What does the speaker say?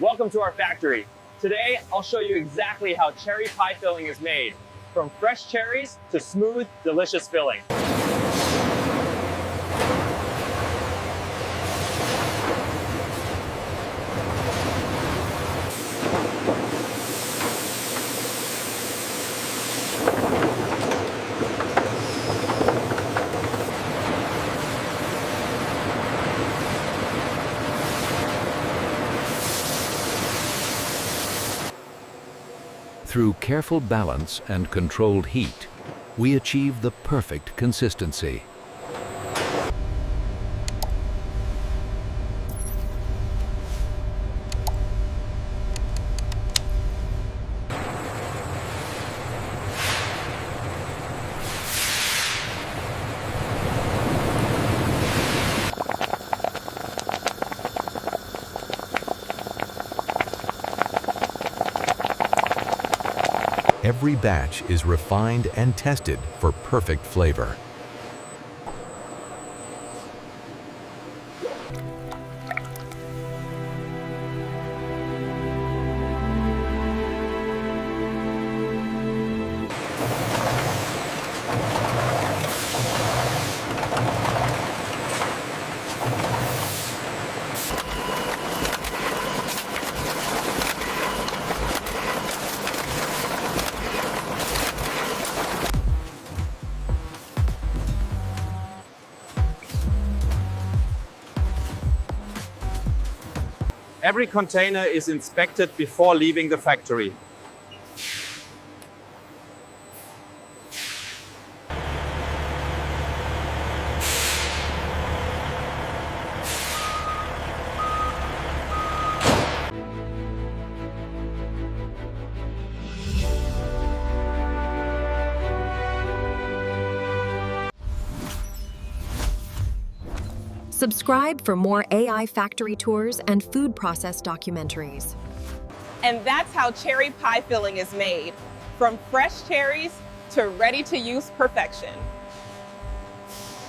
Welcome to our factory. Today, I'll show you exactly how cherry pie filling is made, from fresh cherries to smooth, delicious filling. Through careful balance and controlled heat, we achieve the perfect consistency. Every batch is refined and tested for perfect flavor. Every container is inspected before leaving the factory. Subscribe for more AI factory tours and food process documentaries. And that's how cherry pie filling is made, from fresh cherries to ready-to-use perfection.